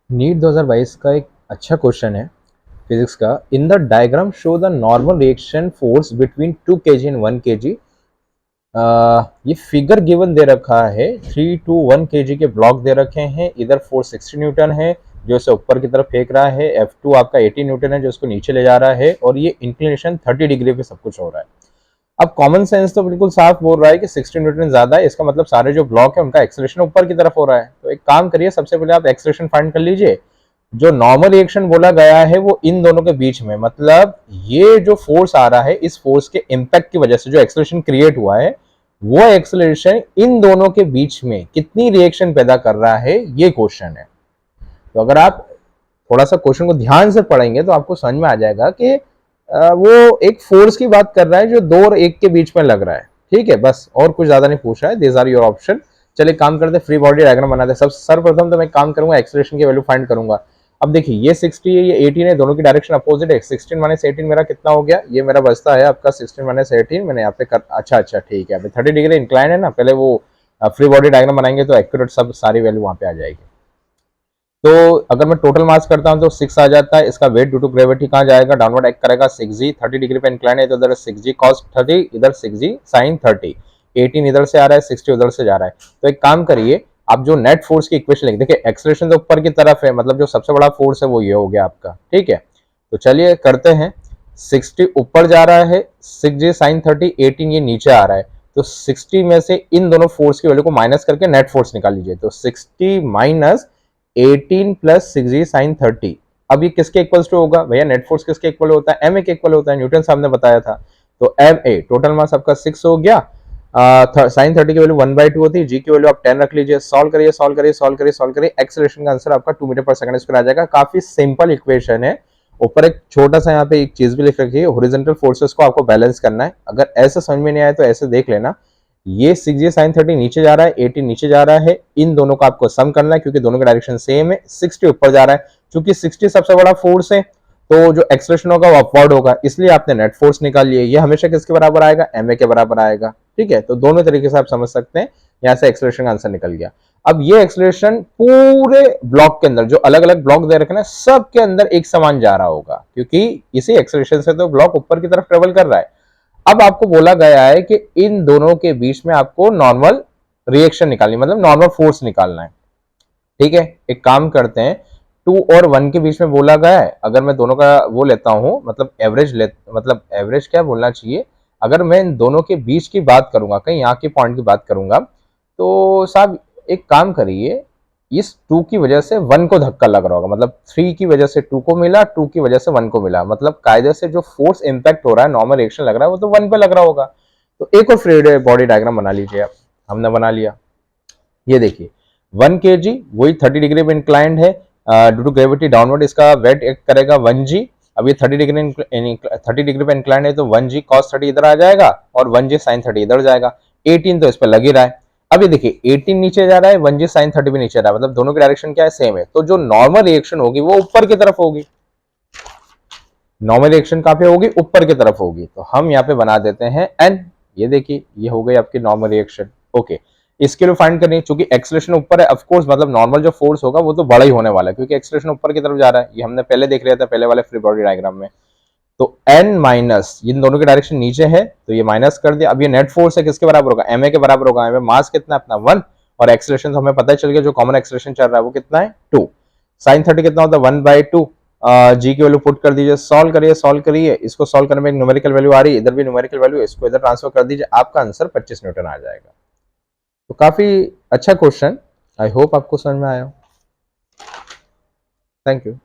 NEET 2022 का एक अच्छा क्वेश्चन है फिजिक्स का। In the diagram show the normal reaction force between 2 kg and 1 kg। ये फिगर गिवन दे रखा है, 3 to 1 kg के ब्लॉक दे रखे हैं। इधर फोर्स 60 न्यूटन है जो इसे ऊपर की तरफ फेंक रहा है, F2 आपका 80 न्यूटन है जो इसको नीचे ले जा रहा है, और ये इंक्लिनेशन 30 डिग्री पे सब कुछ हो रहा है। अब कॉमन सेंस तो बिल्कुल साफ बोल रहा है कि 60 न्यूटन ज्यादा है, इसका मतलब सारे जो ब्लॉक है उनका एक्सेलरेशन ऊपर की तरफ हो रहा है। तो एक काम करिए, सबसे पहले आप एक्सेलरेशन फाइंड कर लीजिए। जो नॉर्मल रिएक्शन बोला गया है वो इन दोनों के बीच में, मतलब ये जो फोर्स आ रहा है इस फोर्स के इम्पैक्ट की वजह से जो एक्सेलरेशन क्रिएट हुआ है, वो एक्सेलरेशन इन दोनों के बीच में कितनी रिएक्शन पैदा कर रहा है, ये क्वेश्चन है। तो अगर आप थोड़ा सा क्वेश्चन को ध्यान से पढ़ेंगे तो आपको समझ में आ जाएगा कि वो एक फोर्स की बात कर रहा है जो 2 और 1 के बीच में लग रहा है। ठीक है, बस और कुछ ज्यादा नहीं पूछा है। This are your option. चलिए काम करते, फ्री बॉडी डायग्राम बनाते। सब सर्वप्रथम तो मैं काम करूंगा, एक्सेलरेशन की वैल्यू फाइंड करूंगा। अब देखिए, ये 60 है, ये 18 है, दोनों की डायरेक्शन अपोजिट है। 16 माइनस 18 मेरा कितना हो गया? ये मेरा बचता है आपका 16 माइनस 18। मैंने यहाँ पे कर, अच्छा अच्छा ठीक है, 30 डिग्री इंक्लाइन है ना। पहले वो फ्री बॉडी डायग्राम बनाएंगे तो एक्यूरेट सब सारी वैल्यू वहां पे आ जाएगी। तो अगर मैं टोटल मास करता हूं तो 6 आ जाता है। इसका वेट ड्यू टू ग्रेविटी कहाँ जाएगा? डाउनवर्ड एक्ट करेगा। 6g 30 डिग्री पे इंक्लाइन है तो इधर 6g cos 30, इधर 6g sin 30। 18 इधर से आ रहा है, 60 उधर से जा रहा है। तो एक काम करिए, आप जो नेट फोर्स की इक्वेशन लिख, देखिए एक्सेलरेशन तो ऊपर की तरफ है, मतलब जो सबसे बड़ा फोर्स है वो ये हो गया आपका। ठीक है, तो चलिए करते हैं। 60 ऊपर जा रहा है, 6g sin 30, 18 ये नीचे आ रहा है। तो 60 में से इन दोनों फोर्स की वैल्यू को माइनस करके नेट फोर्स निकाल लीजिए। तो 60 माइनस 18 प्लस 6g साइन 30। अब ये किसके इक्वल टू होगा भैया? नेट फोर्स किसके इक्वल होता है? एम ए के इक्वल होता है, न्यूटन साहब ने बताया था। तो एम ए टोटल मास आपका 6 हो गया। साइन 30 की वैल्यू 1/2 होती है, जी की वैल्यू आप 10 रख लीजिए। सॉल्व करिए सॉल्व करिए सॉल्व करिए सॉल्व करिए, एक्सेलरेशन का आंसर आपका 2 मीटर पर सेकंड स्क्वायर आ जाएगा। काफी सिंपल इक्वेशन है। ऊपर एक छोटा सा यहाँ पे एक चीज भी लिख रखी है, हॉरिजॉन्टल फोर्सेस को आपको बैलेंस करना है। अगर ऐसा समझ में नहीं आया तो ऐसे देख लेना। ये 6g sin 30 नीचे जा रहा है, 18 नीचे जा रहा है, इन दोनों का आपको सम करना है क्योंकि दोनों का डायरेक्शन सेम है। 60 ऊपर जा रहा है, क्योंकि 60 सबसे बड़ा फोर्स है तो जो एक्सेलरेशन होगा वो अपवर्ड होगा, इसलिए आपने नेट फोर्स निकाल लिया। ये हमेशा किसके बराबर आएगा? ma के बराबर आएगा। ठीक है, तो दोनों तरीके से आप समझ सकते हैं। यहां से एक्सेलरेशन का आंसर निकल गया। अब ये एक्सेलरेशन पूरे ब्लॉक के अंदर, जो अलग अलग ब्लॉक दे रखे ना, सब के अंदर एक समान जा रहा होगा, क्योंकि इसी एक्सेलरेशन से तो ब्लॉक ऊपर की तरफ ट्रेवल कर रहा है। अब आपको बोला गया है कि इन दोनों के बीच में आपको नॉर्मल रिएक्शन निकालनी, मतलब नॉर्मल फोर्स निकालना है। ठीक है, एक काम करते हैं, 2 और 1 के बीच में बोला गया है। अगर मैं दोनों का वो लेता हूं, मतलब एवरेज मतलब एवरेज क्या बोलना चाहिए, अगर मैं इन दोनों के बीच की बात करूंगा, कहीं यहाँ की पॉइंट की बात करूंगा, तो साहब एक काम करिए, इस 2 की वजह से 1 को धक्का लग रहा होगा, मतलब 3 की वजह से 2 को मिला, 2 की वजह से 1 को मिला, मतलब कायदे से जो फोर्स इंपैक्ट हो रहा है, नॉर्मल रिएक्शन लग रहा है, वो तो 1 पे लग रहा होगा। तो एक और फ्री बॉडी डायग्राम बना लीजिए आप। हमने बना लिया। ये देखिए 1 kg वही 30 डिग्री पे इंक्लाइंड है, ड्यू टू ग्रेविटी डाउनवर्ड इसका वेट एक्ट करेगा 1g। अब ये 30 डिग्री पे इंक्लाइंड है तो 1g cos 30 इधर आ जाएगा और 1g sin 30 इधर जाएगा। 18 तो इस पर लग ही रहा है। अब ये देखिए 18 नीचे जा रहा है, 1g sin 30 भी नीचे जा रहा है, मतलब दोनों की डायरेक्शन क्या है? सेम है। तो जो नॉर्मल रिएक्शन होगी वो ऊपर की तरफ होगी। नॉर्मल रिएक्शन कहां पे होगी? ऊपर की तरफ होगी। तो हम यहाँ पे बना देते हैं n। ये देखिए ये हो गई आपकी नॉर्मल रिएक्शन। ओके, इसके लिए फाइंड करनी है, क्योंकि एक्सेलरेशन ऊपर है, ऑफ कोर्स मतलब नॉर्मल जो फोर्स होगा वो तो बड़ा ही होने वाला है, क्योंकि एक्सेलरेशन ऊपर की तरफ जा रहा है। ये हमने पहले देख लिया था पहले वाले फ्री बॉडी डायग्राम में। तो n माइनस, इन दोनों की डायरेक्शन नीचे है तो ये माइनस कर दिया। अब ये नेट फोर्स है, किसके बराबर होगा? ma के बराबर होगा। ma मास कितना है अपना? 1, और एक्सेलरेशन तो हमें पता ही चल गया, जो कॉमन एक्सेलरेशन चल रहा है वो कितना है? 2। साइन 30 कितना होता है? 1/2। जी की वैल्यू पुट कर दीजिए, सॉल्व करिए। इसको सॉल्व करने में एक न्यूमेरिकल वैल्यू आ रही है, इधर भी न्यूमेरिकल वैल्यू, इसको इधर ट्रांसफर कर दीजिए, आपका आंसर 25 न्यूटन आ जाएगा। तो काफी अच्छा क्वेश्चन, आई होप आपको समझ में आया हो। Thank you.